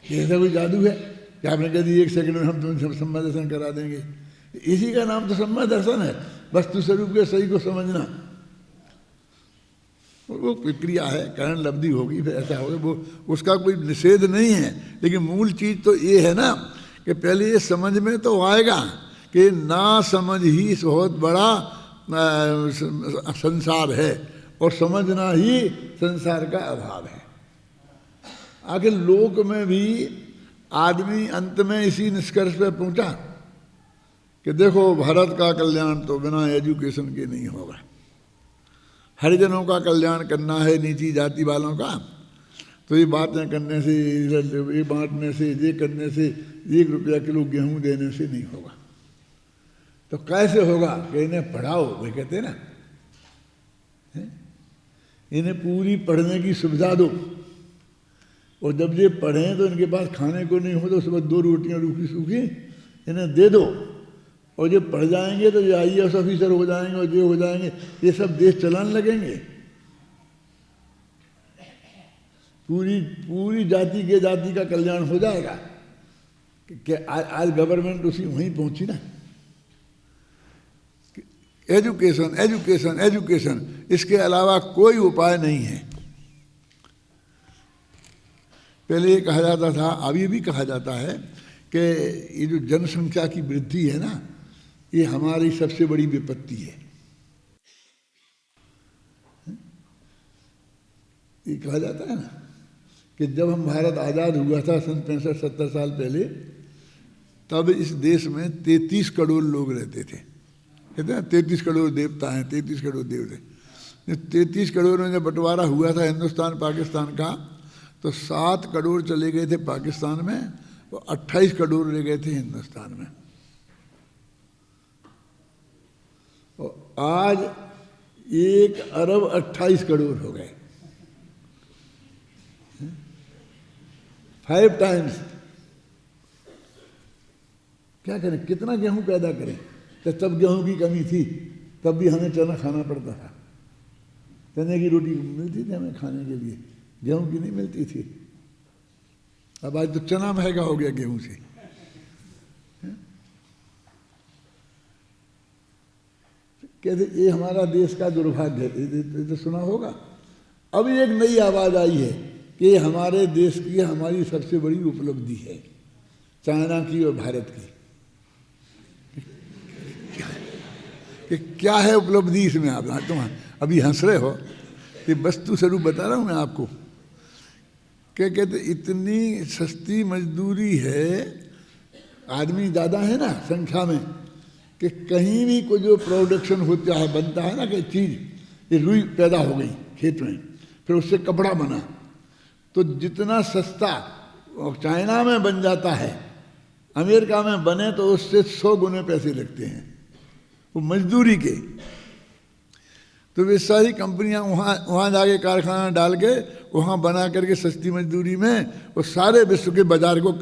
Speaker 1: ये ऐसा कोई जादू है कि आपने कह दी 1 सेकंड में हम तुम सम्मा दर्शन करा देंगे। इसी का नाम तो सम्मा दर्शन है, वस्तु स्वरूप के सही को समझना। वो प्रक्रिया है, कारण लब्धि होगी, फिर ऐसा होगा, वो उसका कोई निषेध नहीं है। लेकिन मूल चीज तो ये है ना कि पहले ये समझ में तो आएगा कि ना समझ ही बहुत बड़ा संसार है और समझना ही संसार का अभाव है। आखिर लोक में भी आदमी अंत में इसी निष्कर्ष पे पहुंचा कि देखो भारत का कल्याण तो बिना एजुकेशन के नहीं होगा। हरिजनों का कल्याण करना है, नीची जाति वालों का, तो ये बातें करने से, ये बांटने से, ये करने से, 1 रुपया किलो गेहूं देने से नहीं होगा। तो कैसे होगा कि इन्हें पढ़ाओ, वे कहते हैं ना, इन्हें पूरी पढ़ने की सुविधा दो, और जब ये पढ़ें तो इनके पास खाने को नहीं हो तो सुबह 2 रोटियां रूखी सूखी इन्हें दे दो, और जब पढ़ जाएंगे तो ये IAS ऑफिसर हो जाएंगे और ये हो जाएंगे, ये सब देश चलाने लगेंगे। पूरी जाति का कल्याण हो जाएगा। कि आज गवर्नमेंट उसी वहीं पहुंची ना। एजुकेशन एजुकेशन एजुकेशन, इसके अलावा कोई उपाय नहीं है। पहले ये कहा जाता था, अभी भी कहा जाता है कि ये जो जनसंख्या की वृद्धि है ना, ये हमारी सबसे बड़ी विपत्ति है। ये कहा जाता है ना कि जब हम भारत आज़ाद हुआ था सन 65-70 साल पहले, तब इस देश में 33 करोड़ लोग रहते थे। कहते हैं 33 करोड़ देवता हैं, 33 करोड़ देवता। 33 करोड़ में जब बंटवारा हुआ था हिंदुस्तान पाकिस्तान का, तो 7 करोड़ चले गए थे पाकिस्तान में और 28 करोड़ रह गए थे हिंदुस्तान में। और आज 1 अरब 28 करोड़ हो गए, 5 टाइम्स। क्या करें, कितना गेहूं पैदा करें? तो तब गेहूं की कमी थी, तब भी हमें चना खाना पड़ता था। चने की रोटी मिलती थी हमें खाने के लिए, गेहूं की नहीं मिलती थी। अब आज तो चना महंगा हो गया गेहूं से। कहते ये हमारा देश का दुर्भाग्य है, तो सुना होगा। अभी एक नई आवाज आई है कि हमारे देश की हमारी सबसे बड़ी उपलब्धि है, चाइना की और भारत की। कि क्या है उपलब्धि इसमें? आप तुम अभी हंस रहे हो, कि वस्तु स्वरूप बता रहा हूं मैं आपको। क्या कहते, इतनी सस्ती मजदूरी है, आदमी ज़्यादा है ना संख्या में, कि कहीं भी कोई जो प्रोडक्शन होता है, बनता है ना कि चीज़, ये रुई पैदा हो गई खेत में, फिर उससे कपड़ा बना, तो जितना सस्ता चाइना में बन जाता है, अमेरिका में बने तो उससे 100 गुने पैसे लगते हैं वो मजदूरी के। तो वे सारी कंपनियां वहाँ जाके कारखाना डाल के वहाँ बना करके सस्ती मजदूरी में वो सारे विश्व के बाजार को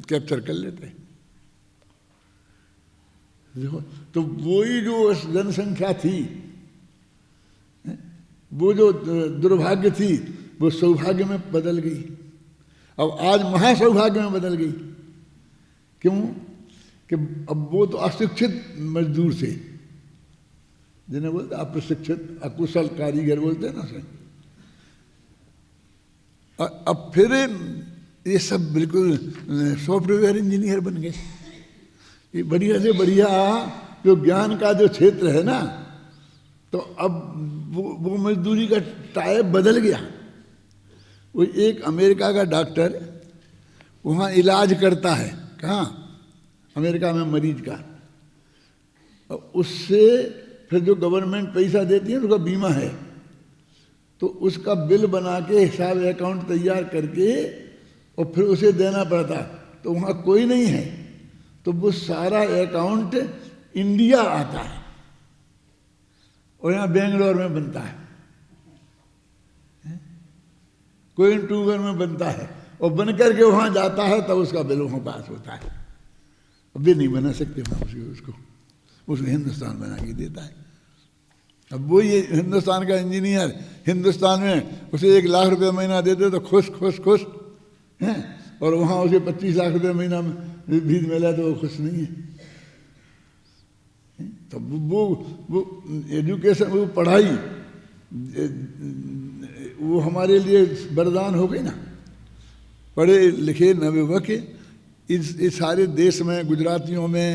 Speaker 1: कैप्चर कर लेते हैं। देखो, तो वही जो जनसंख्या थी, वो जो दुर्भाग्य थी, वो सौभाग्य में बदल गई। अब आज महासौभाग्य में बदल गई। क्यों? कि अब वो तो अशिक्षित मजदूर थे, जिन्हें बोलते अप्रशिक्षित, अकुशल कारीगर बोलते हैं ना सर। अब फिर ये सब बिल्कुल सॉफ्टवेयर इंजीनियर बन गए। ये बढ़िया से बढ़िया जो ज्ञान का जो क्षेत्र है ना, तो अब वो मजदूरी का टाइप बदल गया। वो एक अमेरिका का डॉक्टर वहाँ इलाज करता है, कहाँ? अमेरिका में मरीज का। उससे फिर जो गवर्नमेंट पैसा देती है, उसका बीमा है, तो उसका बिल बना के हिसाब अकाउंट तैयार करके और फिर उसे देना पड़ता। तो वहाँ कोई नहीं है, तो वो सारा अकाउंट इंडिया आता है और यहाँ बेंगलोर में बनता है, कोयंटूर में बनता है, और बन करके वहाँ जाता है, तब उसका बिल वहाँ पास होता है। अब भी नहीं बना सकते वहाँ उसको हिंदुस्तान बना के देता है। अब वो ये हिंदुस्तान का इंजीनियर हिंदुस्तान में उसे 1 लाख रुपये महीना देते तो खुश खुश खुश हैं, और वहाँ उसे 25 लाख रुपये महीना में भी मिला तो वो खुश नहीं है। तो वो एजुकेशन, वो पढ़ाई, वो हमारे लिए वरदान हो गई ना। पढ़े लिखे नवयुवक इस सारे देश में, गुजरातियों में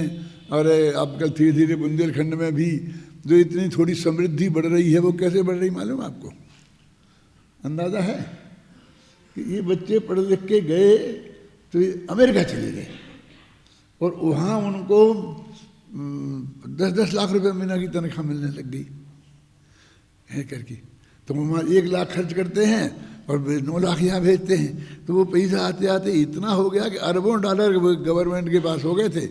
Speaker 1: और आजकल धीरे धीरे बुंदेलखंड में भी जो इतनी थोड़ी समृद्धि बढ़ रही है, वो कैसे बढ़ रही मालूम आपको? अंदाजा है कि ये बच्चे पढ़ लिख के गए तो ये अमेरिका चले गए और वहाँ उनको 10-10 लाख रुपए महीना की तनख्वाह मिलने लग गई है करके। तो वहाँ 1 लाख खर्च करते हैं और 9 लाख यहाँ भेजते हैं, तो वो पैसा आते आते इतना हो गया कि अरबों डॉलर गवर्नमेंट के पास हो गए थे।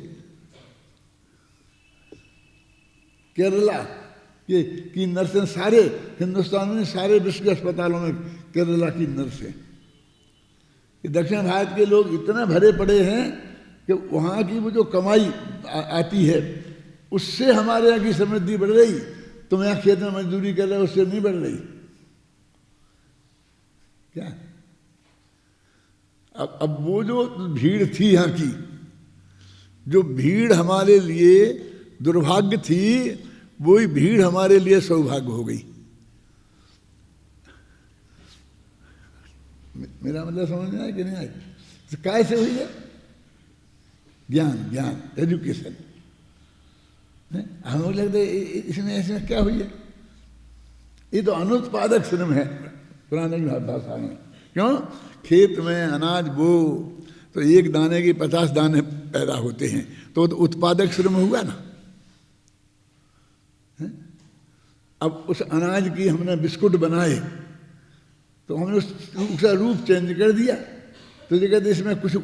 Speaker 1: केरला की नर्सें सारे हिंदुस्तान में, सारे विश्व के अस्पतालों में केरला की नर्सें। दक्षिण भारत के लोग इतना भरे पड़े हैं कि वहाँ की वो जो कमाई आती है उससे हमारे यहाँ की समृद्धि बढ़ रही। तुम यहाँ खेत में मजदूरी कर रहे हो, उससे नहीं बढ़ रही क्या? अब वो जो भीड़ थी यहाँ की, जो भीड़ हमारे लिए दुर्भाग्य थी, वही भीड़ हमारे लिए सौभाग्य हो गई। मेरा मतलब समझ में आया कि नहीं आया? तो कैसे हुई है? ज्ञान एजुकेशन। हमें लगता है इसमें क्या हुई है? ये तो अनुत्पादक श्रम है पुराने भाषा में। क्यों? खेत में अनाज बो तो 1 दाने के 50 दाने पैदा होते हैं, तो उत्पादक श्रम हुआ ना। अब उस अनाज की हमने बिस्कुट बनाए तो हमने उसका रूप चेंज कर दिया, तो ये कहते इसमें कुछ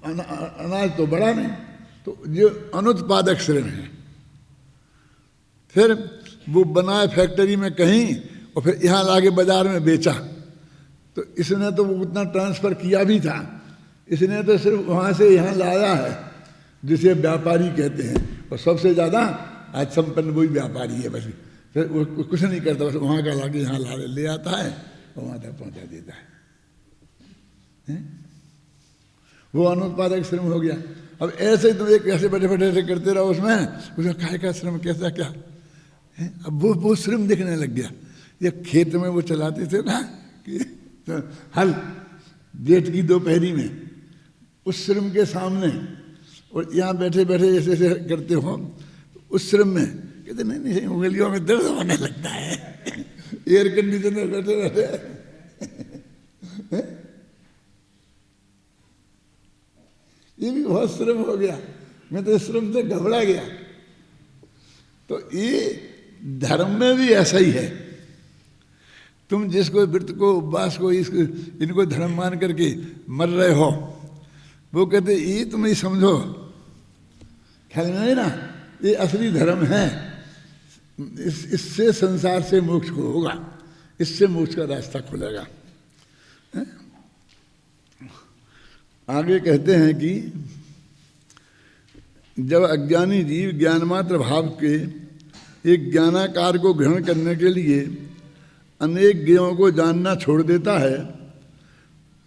Speaker 1: अनाज तो बड़ा नहीं, तो ये अनुत्पादक श्रम है। फिर वो बनाए फैक्ट्री में कहीं और फिर यहाँ लाके बाजार में बेचा, तो इसने तो वो उतना ट्रांसफ़र किया भी था, इसने तो सिर्फ वहाँ से यहाँ लाया है, जिसे व्यापारी कहते हैं। और सबसे ज़्यादा आज संपन्न वही व्यापारी है, बस फिर वो कुछ नहीं करता, बस वहाँ का लाके यहाँ ले आता है और वहाँ तक पहुँचा देता है। वो अनुत्पादक श्रम हो गया। अब ऐसे ही तुम एक कैसे बैठे बैठे करते रहो उसमें काय का श्रम कैसा क्या है? अब वो श्रम दिखने लग गया। ये खेत में वो चलाते थे ना कि हल जेठ की दोपहरी में, उस श्रम के सामने, और यहाँ बैठे बैठे जैसे ऐसे करते हो उस श्रम में कहते नहीं उंगलियों में दर्द होने लगता है एयर कंडीशन में बैठे बैठे। ये भी बहुत श्रम हो गया, मैं तो श्रम से घबरा गया। तो ये धर्म में भी ऐसा ही है। तुम जिसको व्रत को उपवास को इनको धर्म मान करके मर रहे हो, वो कहते ये तुम नहीं समझो, ख्याल में है ना, ये असली धर्म है, इससे संसार से मोक्ष को होगा, इससे मोक्ष का रास्ता खुलेगा। आगे कहते हैं कि जब अज्ञानी जीव ज्ञानमात्र भाव के एक ज्ञानाकार को ग्रहण करने के लिए अनेक ज्ञों को जानना छोड़ देता है,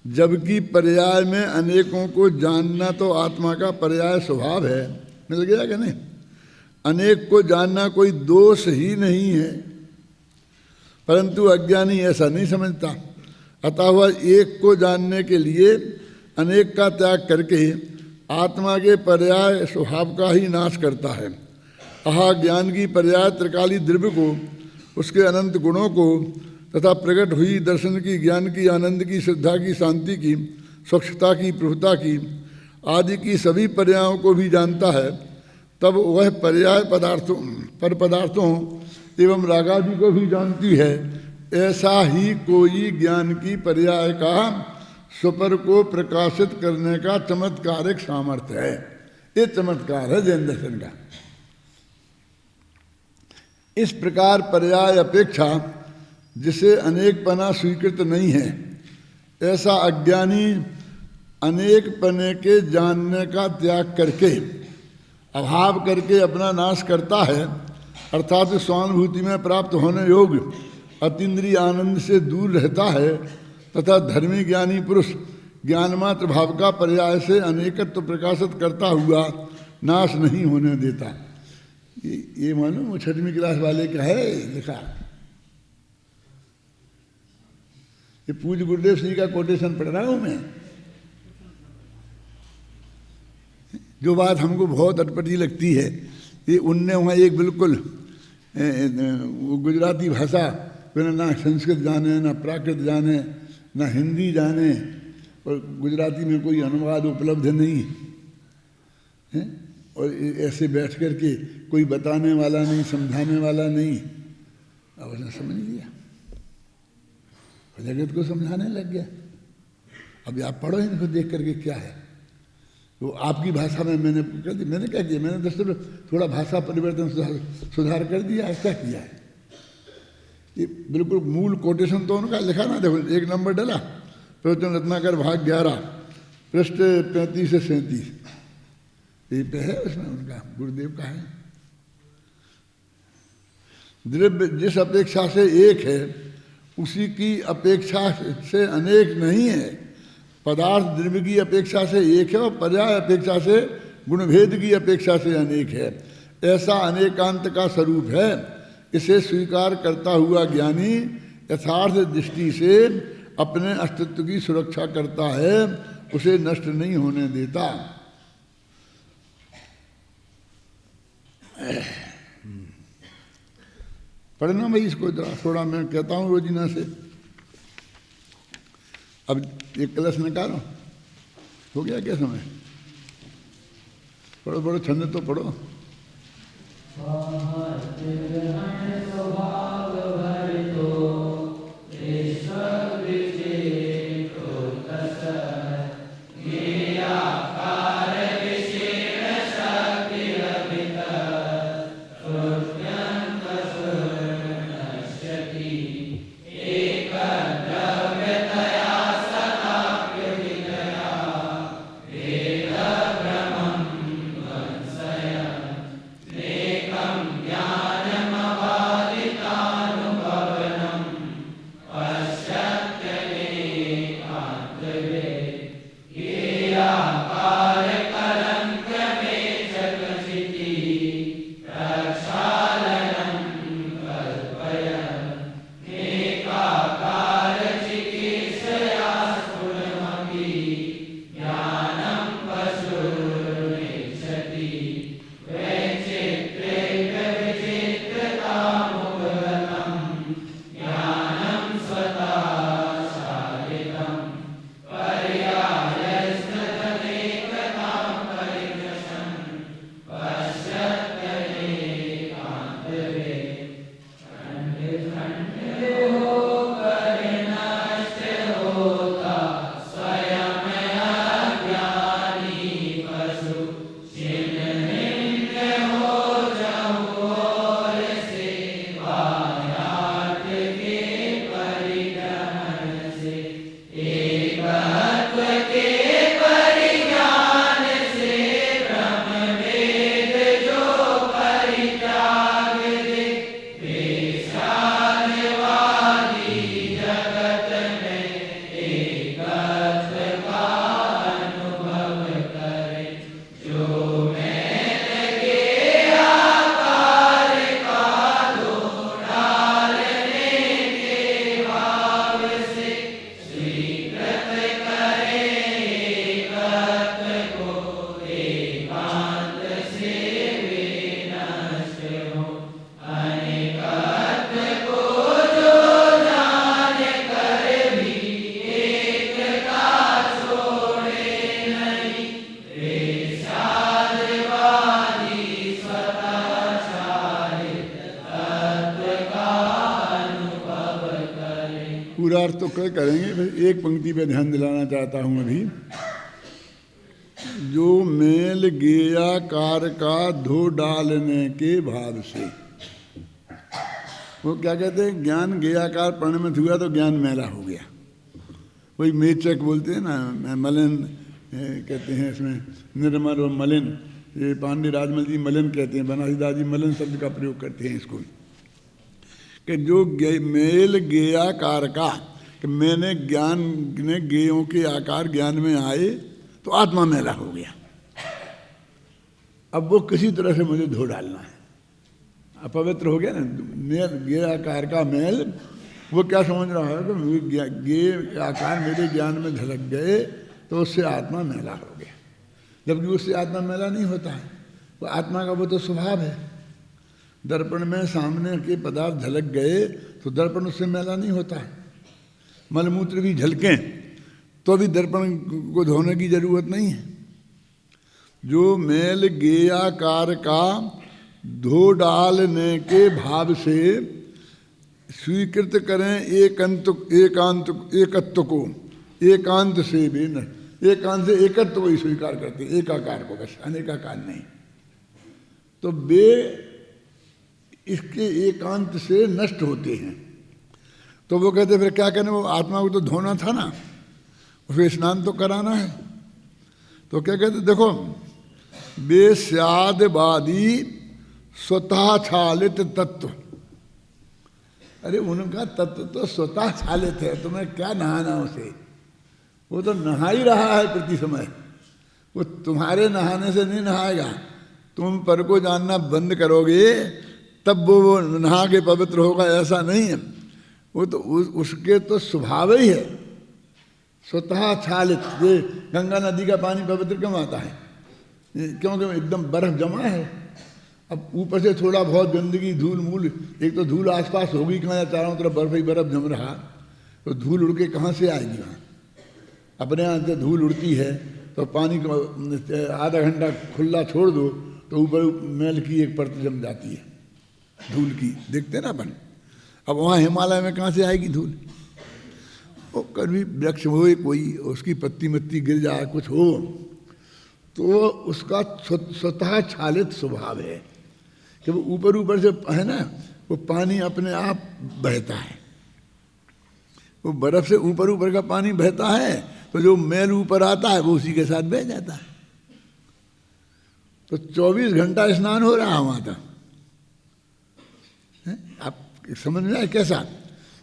Speaker 1: जबकि पर्याय में अनेकों को जानना तो आत्मा का पर्याय स्वभाव है। मिल गया क्या नहीं? अनेक को जानना कोई दोष ही नहीं है, परंतु अज्ञानी ऐसा नहीं समझता। अतः वह एक को जानने के लिए अनेक का त्याग करके आत्मा के पर्याय स्वभाव का ही नाश करता है। अहा ज्ञान की पर्याय त्रिकाली द्रव्य को, उसके अनंत गुणों को तथा प्रकट हुई दर्शन की, ज्ञान की, आनंद की, श्रद्धा की, शांति की, स्वच्छता की, प्रभुता की आदि की सभी पर्यायों को भी जानता है, तब वह पर्याय पदार्थों एवं रागादि को भी जानती है। ऐसा ही कोई ज्ञान की पर्याय का स्वपर को प्रकाशित करने का चमत्कारिक सामर्थ्य है। ये चमत्कार है जैन दर्शन का। इस प्रकार पर्याय अपेक्षा जिसे अनेक पना स्वीकृत नहीं है, ऐसा अज्ञानी अनेक पने के जानने का त्याग करके, अभाव करके अपना नाश करता है, अर्थात स्वानुभूति में प्राप्त होने योग्य अतीन्द्रिय आनंद से दूर रहता है तथा धर्मी ज्ञानी पुरुष ज्ञानमात्र भाव का पर्याय से अनेकत्व प्रकाशित करता हुआ नाश नहीं होने देता। ये मालूम 6वीं क्लास वाले का है लिखा। ये पूज्य गुरुदेव सिंह का कोटेशन पढ़ रहा हूं मैं, जो बात हमको बहुत अटपटी लगती है, ये उनने वहाँ एक बिल्कुल वो गुजराती भाषा, ना संस्कृत जाने, ना प्राकृत जाने, ना हिंदी जाने, और गुजराती में कोई अनुवाद उपलब्ध नहीं है, और ऐसे बैठ कर के कोई बताने वाला नहीं, समझाने वाला नहीं। अब उसने समझ लिया, जगत को समझाने लग गया। अभी आप पढ़ो इनको देख करके क्या है, वो आपकी भाषा में मैंने कर दी। मैंने क्या किया, मैंने तो थोड़ा भाषा परिवर्तन सुधार कर दिया, ऐसा किया है। ये बिल्कुल मूल कोटेशन तो उनका लिखा ना, देखो 1 नंबर डाला, प्रवचन रत्नाकर भाग 11 पृष्ठ 35 से 37, ये पे है उसमें उनका गुरुदेव का है। द्रव्य जिस अपेक्षा से एक है उसी की अपेक्षा से अनेक नहीं है। पदार्थ द्रव्य की अपेक्षा से एक है और पर्याय अपेक्षा से गुणभेद की अपेक्षा से अनेक है। ऐसा अनेकांत का स्वरूप है। इसे स्वीकार करता हुआ ज्ञानी यथार्थ दृष्टि से अपने अस्तित्व की सुरक्षा करता है, उसे नष्ट नहीं होने देता। पढ़ना भाई इसको जरा थोड़ा, मैं कहता हूँ रोजीना से। अब एक कलश निकालो, हो गया क्या समय? पढ़ो पढ़ो, छंद तो पढ़ो। पूरा अर्थ तो क्या करेंगे, फिर एक पंक्ति पे ध्यान दिलाना चाहता हूं अभी। जो मेल गेयाकार का धो डालने के भाव से, वो क्या कहते हैं, ज्ञान गेयाकार परिणमित हुआ तो ज्ञान मैला हो गया। वही मेचक बोलते हैं ना, मलिन कहते हैं इसमें, निर्मल और मलिन। ये पांडे राजमल जी मलिन कहते हैं, बनारसीदास जी मलिन शब्द का प्रयोग करते हैं इसको, कि जो मेल गेयाकार का, कि मैंने ज्ञान ने गेयों के आकार ज्ञान में आए तो आत्मा मैला हो गया। अब वो किसी तरह से मुझे धो डालना है, अपवित्र हो गया ना। गे आकार का मैल, वो क्या समझ रहा है कि गे आकार मेरे ज्ञान में झलक गए तो उससे आत्मा मैला हो गया। जबकि उससे आत्मा मैला नहीं होता है, वो आत्मा का वो तो स्वभाव है। दर्पण में सामने के पदार्थ झलक गए तो दर्पण उससे मैला नहीं होता है। मलमूत्र भी झलकें तो भी दर्पण को धोने की जरूरत नहीं है। जो मैल गेयाकार का धो डालने के भाव से स्वीकृत करें एकत्व को, एकांत से भी न, एकांत से एकत्व को ही स्वीकार करते, एकाकार को, बस अनेकाकार नहीं। तो वे इसके एकांत से नष्ट होते हैं। तो वो कहते फिर क्या कहने, वो आत्मा को तो धोना था ना, उसे स्नान तो कराना है। तो क्या कहते, देखो बेस्यादवादी स्वतः छालित तत्व, अरे उनका तत्व तो स्वतः छालित है, तुम्हें क्या नहाना उसे, वो तो नहा ही रहा है प्रति समय। वो तुम्हारे नहाने से नहीं नहाएगा, तुम पर को जानना बंद करोगे तब वो नहा के पवित्र होगा, ऐसा नहीं है। वो तो उसके तो स्वभाव ही है स्वतः छालित। ये गंगा नदी का पानी पवित्र क्यों आता है, क्योंकि एकदम बर्फ जमा है। अब ऊपर से थोड़ा बहुत गंदगी धूल मूल, एक तो धूल आसपास होगी कहाँ, चारों तरफ बर्फ ही बर्फ जम रहा, तो धूल उड़ के कहाँ से आएगी वहाँ। अपने यहाँ से धूल उड़ती है तो पानी को आधा घंटा खुला छोड़ दो तो ऊपर मैल की एक परत जम जाती है धूल की, देखते ना अपन। अब वहाँ हिमालय में कहाँ से आएगी धूल। वो कभी वृक्ष हो कोई, उसकी पत्ती मत्ती गिर जाए कुछ हो तो उसका स्वतः छालित स्वभाव है कि वो ऊपर ऊपर से है ना, वो पानी अपने आप बहता है। वो बर्फ से ऊपर ऊपर का पानी बहता है तो जो मैल ऊपर आता है वो उसी के साथ बह जाता है। तो 24 घंटा स्नान हो रहा वहाँ था। आप समझ में आए कैसा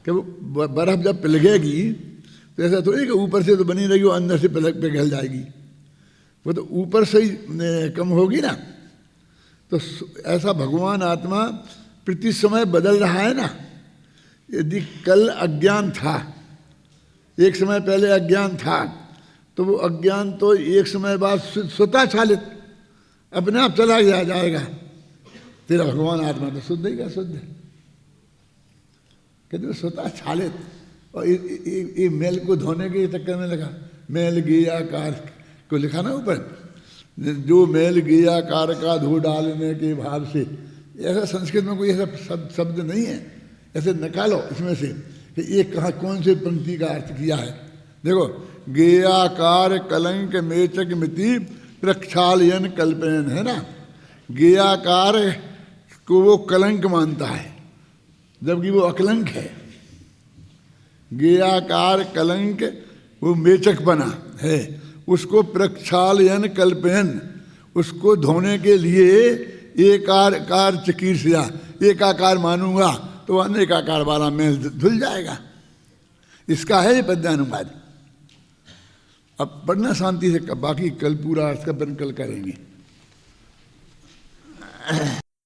Speaker 1: कि वो बर्फ जब पिघलेगी तो ऐसा थोड़ी कि ऊपर से तो बनी रहेगी, वो अंदर से पिघल जाएगी। वो तो ऊपर से ही कम होगी ना। तो ऐसा भगवान आत्मा प्रति समय बदल रहा है ना। यदि कल अज्ञान था, एक समय पहले अज्ञान था, तो वो अज्ञान तो एक समय बाद स्वतः छालित अपने आप चला जाएगा। तेरा भगवान आत्मा तो शुद्ध ही का शुद्ध है, कहते स्वतः छालित। और ये मैल को धोने के चक्कर में लगा, मैल गेयाकार को लिखा ना ऊपर, जो मैल गेयाकार का धो डालने के भाव से। ऐसा संस्कृत में कोई ऐसा शब्द नहीं है, ऐसे निकालो इसमें से कि ये कहाँ कौन से पंक्ति का अर्थ किया है। देखो, गेयाकार कलंक मेचक मिति प्रक्षालयन कल्पयन, है ना। गेयाकार को वो कलंक मानता है जबकि वो अकलंक है। गेयाकार कलंक वो मेचक बना है, उसको प्रक्षालयन कल्पयन, उसको धोने के लिए एकार चिकीर्षया, एकाकार मानूंगा तो अनेकाकार वाला मैल धुल जाएगा। इसका है ये पद्यानुवाद। अब पढ़ना शांति से, बाकी कल पूरा अर्थ का कल करेंगे।